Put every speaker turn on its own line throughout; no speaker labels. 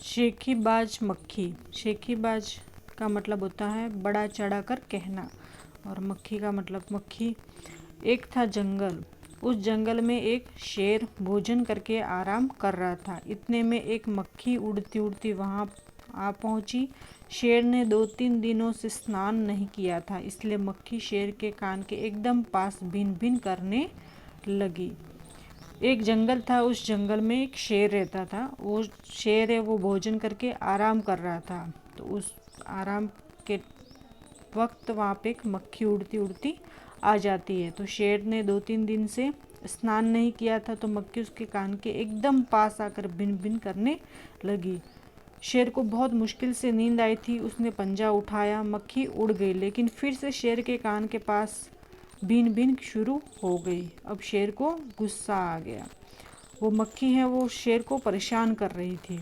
शेखीबाज मक्खी। शेखीबाज का मतलब होता है बड़ा चढ़ा कर कहना, और मक्खी का मतलब मक्खी। एक था जंगल, उस जंगल में एक शेर भोजन करके आराम कर रहा था। इतने में एक मक्खी उड़ती उड़ती वहाँ आ पहुँची। शेर ने 2-3 दिनों से स्नान नहीं किया था, इसलिए मक्खी शेर के कान के एकदम पास भिन भिन करने लगी। एक जंगल था, उस जंगल में एक शेर रहता था। वो शेर है वो भोजन करके आराम कर रहा था। तो उस आराम के वक्त वहाँ पे एक मक्खी उड़ती उड़ती आ जाती है। तो शेर ने 2-3 दिन से स्नान नहीं किया था, तो मक्खी उसके कान के एकदम पास आकर भिन भिन करने लगी। शेर को बहुत मुश्किल से नींद आई थी। उसने पंजा उठाया, मक्खी उड़ गई, लेकिन फिर से शेर के कान के पास बीन बीन शुरू हो गई। अब शेर को गुस्सा आ गया। वो मक्खी है वो शेर को परेशान कर रही थी।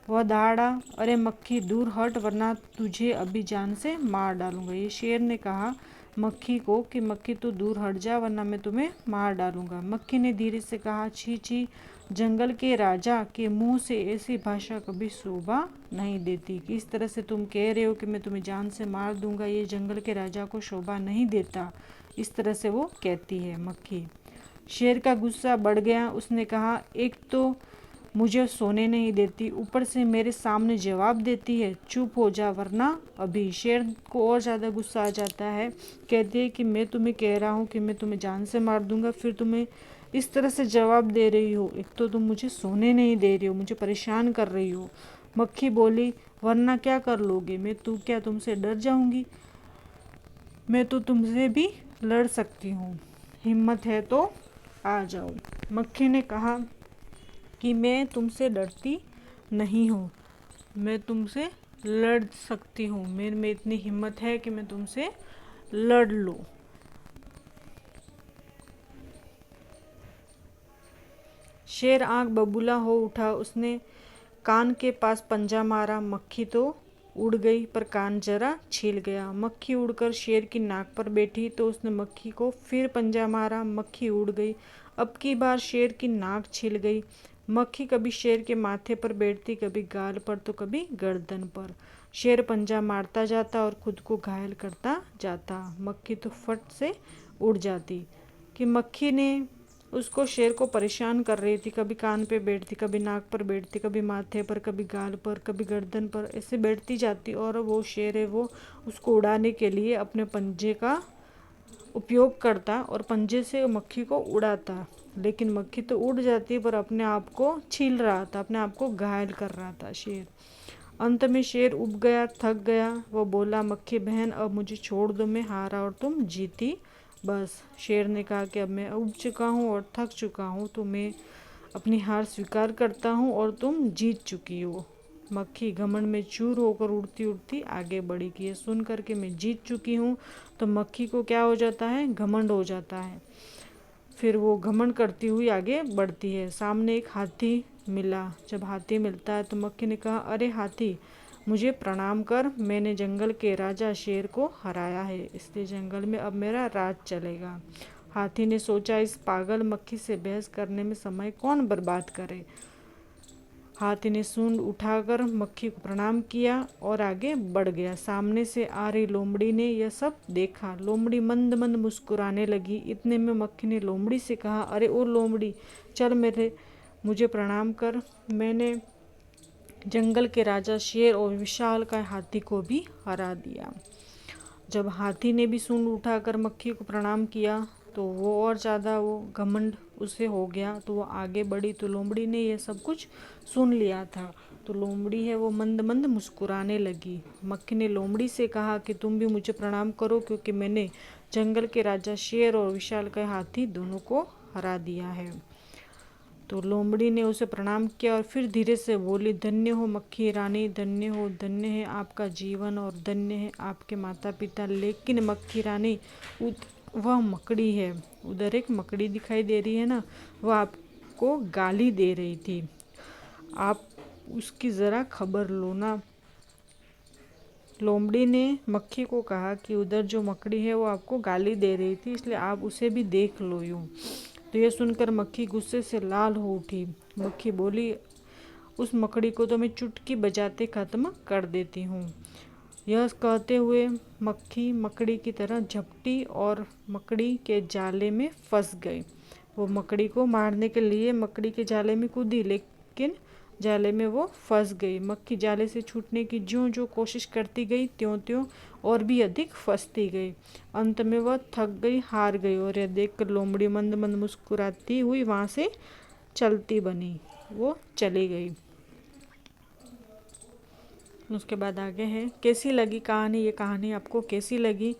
वह दहाड़ा, अरे मक्खी दूर हट वरना तुझे अभी जान से मार डालूंगा। ये शेर ने कहा मक्खी को कि मक्खी तू दूर हट जा वरना मैं तुम्हें मार डालूंगा। मक्खी ने धीरे से कहा, छी छी, जंगल के राजा के मुंह से ऐसी भाषा कभी शोभा नहीं देती। कि इस तरह से तुम कह रहे हो कि मैं तुम्हें जान से मार दूंगा, ये जंगल के राजा को शोभा नहीं देता। इस तरह से वो कहती है मक्खी। शेर का गुस्सा बढ़ गया। उसने कहा, एक तो मुझे सोने नहीं देती, ऊपर से मेरे सामने जवाब देती है, चुप हो जा वरना अभी। शेर को और ज़्यादा गुस्सा आ जाता है। कहती है कि मैं तुम्हें कह रहा हूँ कि मैं तुम्हें जान से मार दूंगा, फिर तुम्हें इस तरह से जवाब दे रही हो। एक तो तुम मुझे सोने नहीं दे रही हो, मुझे परेशान कर रही हो। मक्खी बोली, वरना क्या कर लोगे? मैं क्या तुमसे डर जाऊंगी? मैं तो तुमसे भी लड़ सकती हूँ, हिम्मत है तो आ जाओ। मक्खी ने कहा कि मैं तुमसे डरती नहीं हूँ, मैं तुमसे लड़ सकती हूँ, मेरे में इतनी हिम्मत है कि मैं तुमसे लड़ लूँ। शेर आंख बबूला हो उठा। उसने कान के पास पंजा मारा। मक्खी तो उड़ गई पर कान जरा छिल गया। मक्खी उड़कर शेर की नाक पर बैठी तो उसने मक्खी को फिर पंजा मारा। मक्खी उड़ गई। अब की बार शेर की नाक छिल गई। मक्खी कभी शेर के माथे पर बैठती, कभी गाल पर तो कभी गर्दन पर। शेर पंजा मारता जाता और खुद को घायल करता जाता। मक्खी तो फट से उड़ जाती। कि मक्खी ने उसको शेर को परेशान कर रही थी। कभी कान पे बैठती, कभी नाक पर बैठती, कभी माथे पर, कभी गाल पर, कभी गर्दन पर, ऐसे बैठती जाती। और वो शेर है वो उसको उड़ाने के लिए अपने पंजे का उपयोग करता और पंजे से मक्खी को उड़ाता। लेकिन मक्खी तो उड़ जाती पर अपने आप को छील रहा था, अपने आप को घायल कर रहा था शेर। अंत में शेर उब गया, थक गया। वो बोला, मक्खी बहन अब मुझे छोड़ दो, मैं हारा और तुम जीती। बस। शेर ने कहा कि अब मैं उब चुका हूँ और थक चुका हूँ, तो मैं अपनी हार स्वीकार करता हूँ और तुम जीत चुकी हो। मक्खी घमंड में चूर होकर उड़ती उड़ती आगे बढ़ी कि ये सुन कर के मैं जीत चुकी हूँ। तो मक्खी को क्या हो जाता है? घमंड हो जाता है। फिर वो घमंड करती हुई आगे बढ़ती है। सामने एक हाथी मिला। जब हाथी मिलता है तो मक्खी ने कहा, अरे हाथी, मुझे प्रणाम कर, मैंने जंगल के राजा शेर को हराया है, इसलिए जंगल में अब मेरा राज चलेगा। हाथी ने सोचा, इस पागल मक्खी से बहस करने में समय कौन बर्बाद करे। हाथी ने सूंड उठाकर मक्खी को प्रणाम किया और आगे बढ़ गया। सामने से आ रही लोमड़ी ने यह सब देखा। लोमड़ी मंद मंद मुस्कुराने लगी। इतने में मक्खी ने लोमड़ी से कहा, अरे ओ लोमड़ी, चल मुझे प्रणाम कर, मैंने जंगल के राजा शेर और विशाल का हाथी को भी हरा दिया। जब हाथी ने भी सूंड उठाकर मक्खी को प्रणाम किया तो वो और ज़्यादा वो घमंड उसे हो गया। तो वो आगे बढ़ी तो लोमड़ी ने यह सब कुछ सुन लिया था। तो लोमड़ी है वो मंद मंद मुस्कुराने लगी। मक्खी ने लोमड़ी से कहा कि तुम भी मुझे प्रणाम करो, क्योंकि मैंने जंगल के राजा शेर और विशाल का हाथी दोनों को हरा दिया है। तो लोमड़ी ने उसे प्रणाम किया और फिर धीरे से बोली, धन्य हो मक्खी रानी, धन्य हो, धन्य है आपका जीवन और धन्य है आपके माता पिता। लेकिन मक्खी रानी, वह मकड़ी है, उधर एक मकड़ी दिखाई दे रही है ना, वह आपको गाली दे रही थी, आप उसकी ज़रा खबर लो ना। लोमड़ी ने मक्खी को कहा कि उधर जो मकड़ी है वो आपको गाली दे रही थी, इसलिए आप उसे भी देख लो यूँ। तो यह सुनकर मक्खी गुस्से से लाल हो उठी। मक्खी बोली, उस मकड़ी को तो मैं चुटकी बजाते ख़त्म कर देती हूँ। यह कहते हुए मक्खी मकड़ी की तरह झपटी और मकड़ी के जाले में फंस गई। वो मकड़ी को मारने के लिए मकड़ी के जाले में कूदी, लेकिन जाले में वो फंस गई। मक्खी जाले से छूटने की ज्यों ज्यों कोशिश करती गई, त्यों त्यों और भी अधिक फंसती गई। अंत में वह थक गई, हार गई, और यह देखकर लोमड़ी मंद मंद मुस्कुराती हुई वहाँ से चलती बनी। वो चली गई। उसके बाद आगे है, कैसी लगी कहानी। ये कहानी आपको कैसी लगी?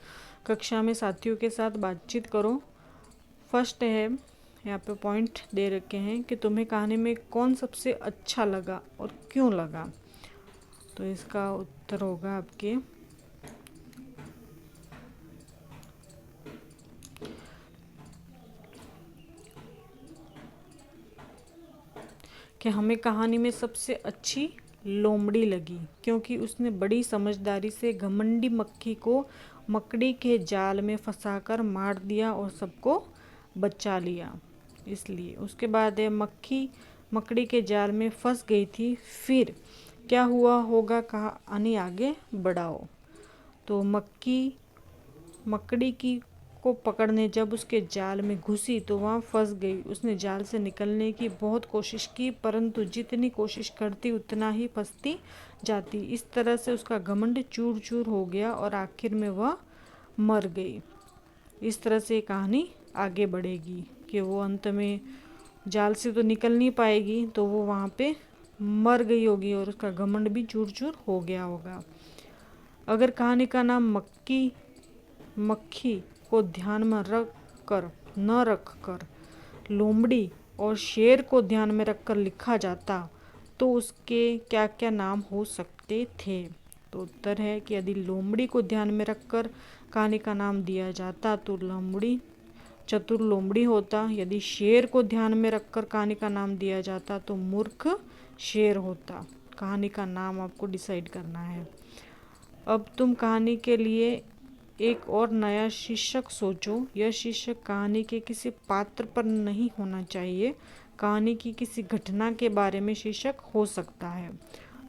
कक्षा में साथियों के साथ बातचीत करो। फर्स्ट है, यहाँ पे पॉइंट दे रखे हैं कि तुम्हें कहानी में कौन सबसे अच्छा लगा और क्यों लगा। तो इसका उत्तर होगा आपके कि हमें कहानी में सबसे अच्छी लोमड़ी लगी, क्योंकि उसने बड़ी समझदारी से घमंडी मक्खी को मकड़ी के जाल में फंसाकर मार दिया और सबको बचा लिया, इसलिए। उसके बाद है, मक्खी मकड़ी के जाल में फंस गई थी, फिर क्या हुआ होगा, कहानी आगे बढ़ाओ। तो मक्खी मकड़ी की को पकड़ने जब उसके जाल में घुसी तो वहाँ फंस गई। उसने जाल से निकलने की बहुत कोशिश की, परंतु जितनी कोशिश करती उतना ही फंसती जाती। इस तरह से उसका घमंड चूर चूर हो गया और आखिर में वह मर गई। इस तरह से कहानी आगे बढ़ेगी कि वो अंत में जाल से तो निकल नहीं पाएगी, तो वो वहाँ पे मर गई होगी और उसका घमंड भी चूर चूर हो गया होगा। अगर कहानी का नाम मक्खी को ध्यान में रख कर लोमड़ी और शेर को ध्यान में रखकर लिखा जाता तो उसके क्या क्या नाम हो सकते थे। तो उत्तर है कि यदि लोमड़ी को ध्यान में रखकर कहानी का नाम दिया जाता तो लोमड़ी चतुर लोमड़ी होता। यदि शेर को ध्यान में रखकर कहानी का नाम दिया जाता तो मूर्ख शेर होता। कहानी का नाम आपको डिसाइड करना है। अब तुम कहानी के लिए एक और नया शीर्षक सोचो। यह शीर्षक कहानी के किसी पात्र पर नहीं होना चाहिए, कहानी की किसी घटना के बारे में शीर्षक हो सकता है।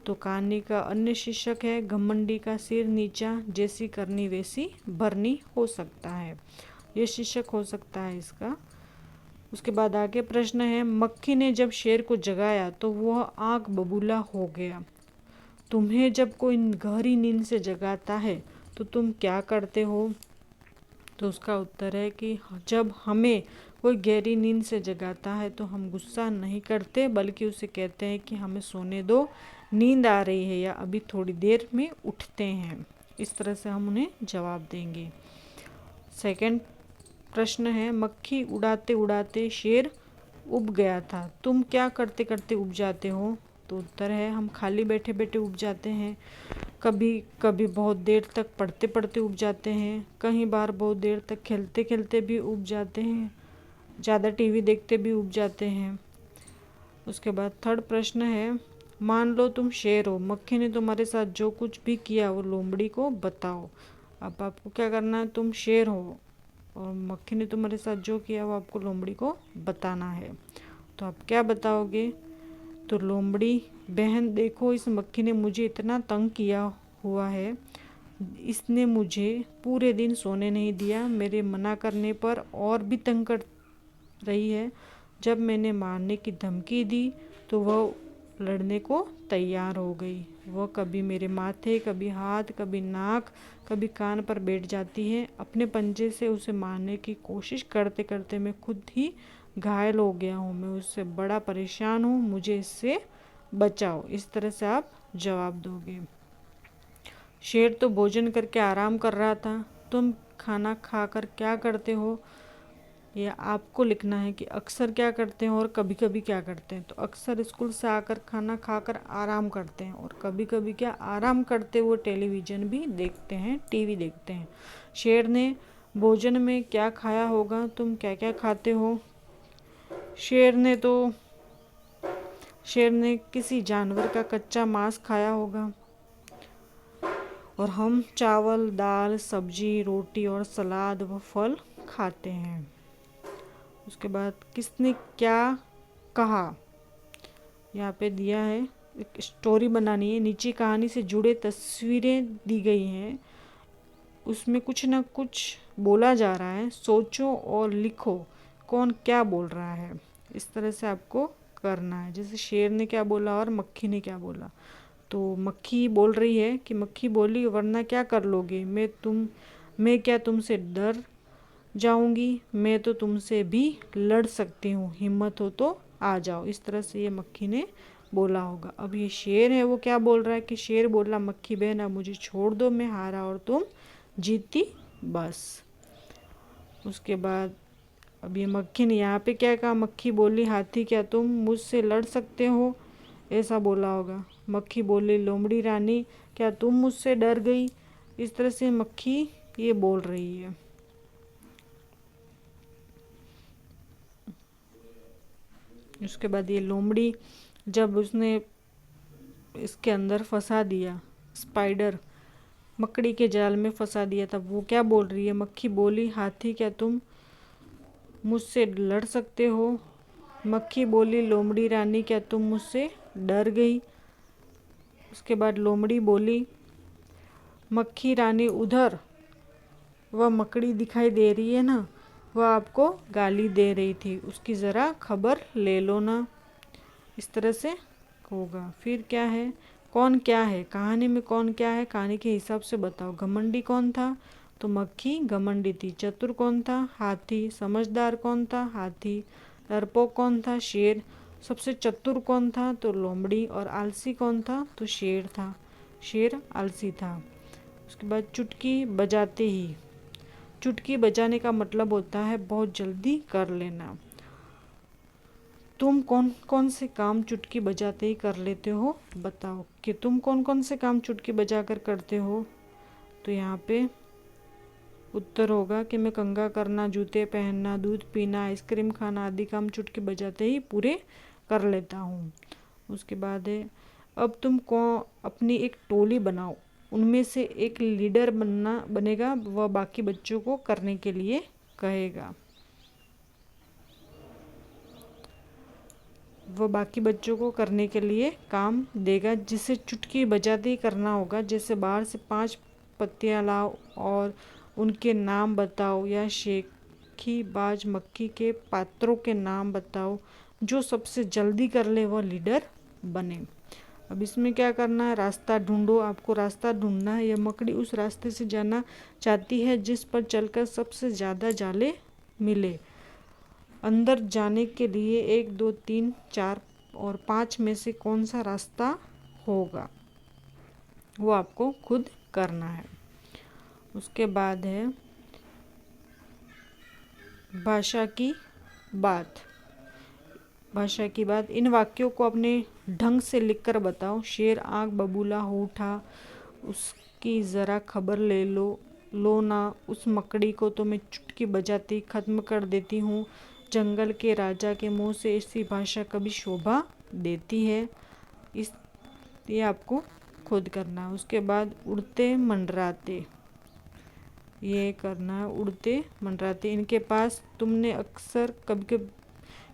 तो कहानी का अन्य शीर्षक है, घमंडी का सिर नीचा, जैसी करनी वैसी भरनी हो सकता है। यह शीर्षक हो सकता है इसका। उसके बाद आगे प्रश्न है, मक्खी ने जब शेर को जगाया तो वह आंख बबूला हो गया। तुम्हें जब कोई गहरी नींद से जगाता है तो तुम क्या करते हो? तो उसका उत्तर है कि जब हमें कोई गहरी नींद से जगाता है तो हम गुस्सा नहीं करते, बल्कि उसे कहते हैं कि हमें सोने दो, नींद आ रही है, या अभी थोड़ी देर में उठते हैं। इस तरह से हम उन्हें जवाब देंगे। सेकंड प्रश्न है, मक्खी उड़ाते उड़ाते शेर उब गया था, तुम क्या करते करते उब जाते हो? तो उत्तर है, हम खाली बैठे बैठे उब जाते हैं, कभी कभी बहुत देर तक पढ़ते पढ़ते उब जाते हैं, कई बार बहुत देर तक खेलते खेलते भी उब जाते हैं, ज़्यादा टीवी देखते भी उब जाते हैं। उसके बाद थर्ड प्रश्न है, मान लो तुम शेर हो, मक्खी ने तुम्हारे साथ जो कुछ भी किया वो लोमड़ी को बताओ। अब आपको क्या करना है, तुम शेर हो और मक्खी ने तुम्हारे साथ जो किया वो आपको लोमड़ी को बताना है। तो आप क्या बताओगे? तो लोमड़ी, बहन देखो, इस मक्खी ने मुझे इतना तंग किया हुआ है, इसने मुझे पूरे दिन सोने नहीं दिया, मेरे मना करने पर और भी तंग कर रही है। जब मैंने मारने की धमकी दी तो वह लड़ने को तैयार हो गई। वह कभी मेरे माथे, कभी हाथ, कभी नाक, कभी कान पर बैठ जाती है। अपने पंजे से उसे मारने की कोशिश करते करते मैं खुद ही घायल हो गया हूँ। मैं उससे बड़ा परेशान हूँ, मुझे इससे बचाओ। इस तरह से आप जवाब दोगे। शेर तो भोजन करके आराम कर रहा था, तुम खाना खाकर क्या करते हो? ये आपको लिखना है कि अक्सर क्या करते हैं और कभी कभी क्या करते हैं। तो अक्सर स्कूल से आकर खाना खाकर आराम करते हैं, और कभी कभी क्या, आराम करते हुए टेलीविज़न भी देखते हैं, टीवी देखते हैं। शेर ने भोजन में क्या खाया होगा? तुम क्या क्या खाते हो? शेर ने किसी जानवर का कच्चा मांस खाया होगा। और हम चावल, दाल, सब्जी, रोटी और सलाद व फल खाते हैं। उसके बाद किसने क्या कहा, यहाँ पे दिया है, एक स्टोरी बनानी है, नीचे कहानी से जुड़े तस्वीरें दी गई हैं, उसमें कुछ ना कुछ बोला जा रहा है, सोचो और लिखो कौन क्या बोल रहा है। इस तरह से आपको करना है। जैसे शेर ने क्या बोला और मक्खी ने क्या बोला। तो मक्खी बोल रही है कि मक्खी बोली, वरना क्या कर लोगे, मैं क्या तुमसे डर जाऊंगी, मैं तो तुमसे भी लड़ सकती हूँ, हिम्मत हो तो आ जाओ। इस तरह से ये मक्खी ने बोला होगा। अब ये शेर है वो क्या बोल रहा है कि शेर बोला, मक्खी बहन अब मुझे छोड़ दो, मैं हारा और तुम जीती बस। उसके बाद अब ये मक्खी ने यहाँ पे क्या कहा, मक्खी बोली, हाथी क्या तुम मुझसे लड़ सकते हो, ऐसा बोला होगा। मक्खी बोली, लोमड़ी रानी क्या तुम मुझसे डर गई। इस तरह से मक्खी ये बोल रही है। उसके बाद ये लोमड़ी जब उसने इसके अंदर फंसा दिया, स्पाइडर मकड़ी के जाल में फंसा दिया, तब वो क्या बोल रही है, मक्खी बोली, हाथी क्या तुम मुझसे लड़ सकते हो। मक्खी बोली, लोमड़ी रानी क्या तुम मुझसे डर गई। उसके बाद लोमड़ी बोली, मक्खी रानी उधर वह मकड़ी दिखाई दे रही है ना, वह आपको गाली दे रही थी, उसकी ज़रा खबर ले लो ना। इस तरह से होगा। फिर क्या है, कौन क्या है, कहानी में कौन क्या है, कहानी के हिसाब से बताओ। घमंडी कौन था, तो मक्खी घमंडी थी। चतुर कौन था, हाथी। समझदार कौन था, हाथी। डरपोक कौन था, शेर। सबसे चतुर कौन था, तो लोमड़ी। और आलसी कौन था, तो शेर था, शेर आलसी था। उसके बाद चुटकी बजाते ही, चुटकी बजाने का मतलब होता है बहुत जल्दी कर लेना। तुम कौन कौन से काम चुटकी बजाते ही कर लेते हो, बताओ कि तुम कौन कौन से काम चुटकी बजाकर करते हो। तो यहाँ पे उत्तर होगा कि मैं कंघा करना, जूते पहनना, दूध पीना, आइसक्रीम खाना आदि काम चुटकी बजाते ही पूरे कर लेता हूँ। उसके बाद है, अब तुम अपनी एक टोली बनाओ, उनमें से एक लीडर बनेगा, वह बाकी बच्चों को करने के लिए कहेगा। वह बाकी बच्चों को करने के लिए काम देगा, जिसे चुटकी बजाते ही करना होगा। जैसे बाहर से 5 पत्तियां लाओ और उनके नाम बताओ, या शेखी बाज मक्खी के पात्रों के नाम बताओ। जो सबसे जल्दी कर ले वह लीडर बने। अब इसमें क्या करना है, रास्ता ढूंढो, आपको रास्ता ढूंढना है। यह मकड़ी उस रास्ते से जाना चाहती है जिस पर चलकर सबसे ज़्यादा जाले मिले। अंदर जाने के लिए 1, 2, 3, 4 और 5 में से कौन सा रास्ता होगा, वो आपको खुद करना है। उसके बाद है भाषा की बात। भाषा की बात, इन वाक्यों को अपने ढंग से लिखकर बताओ। शेर आँख बबूला हो उठा, उसकी ज़रा खबर लो ना, उस मकड़ी को तो मैं चुटकी बजाती ख़त्म कर देती हूँ। जंगल के राजा के मुंह से ऐसी भाषा कभी शोभा देती है। ये आपको खुद करना है। उसके बाद उड़ते मंडराते, ये करना है, उड़ते मंडराते। इनके पास तुमने अक्सर कभी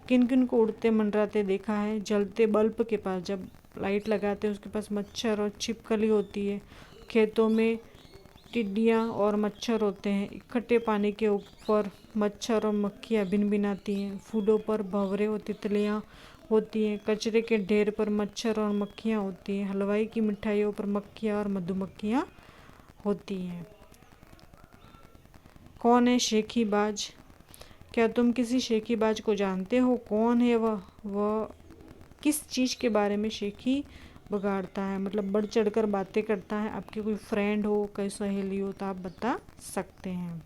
किन किन को उड़ते मंडराते देखा है, जलते बल्ब के पास जब लाइट लगाते हैं उसके पास मच्छर और छिपकली होती है। खेतों में टिड्डियाँ और मच्छर होते हैं। इकट्ठे पानी के ऊपर मच्छर और मक्खियाँ भिनभिनाती हैं। फूलों पर भंवरे और तितलियाँ होती हैं। कचरे के ढेर पर मच्छर और मक्खियाँ होती हैं। हलवाई की मिठाइयों पर मक्खियाँ और मधुमक्खियाँ होती हैं। कौन है शेखीबाज, क्या तुम किसी शेखीबाज को जानते हो, कौन है वह किस चीज़ के बारे में शेखी बगाड़ता है, मतलब बढ़ चढ़कर बातें करता है। आपके कोई फ्रेंड हो, कोई सहेली हो तो आप बता सकते हैं।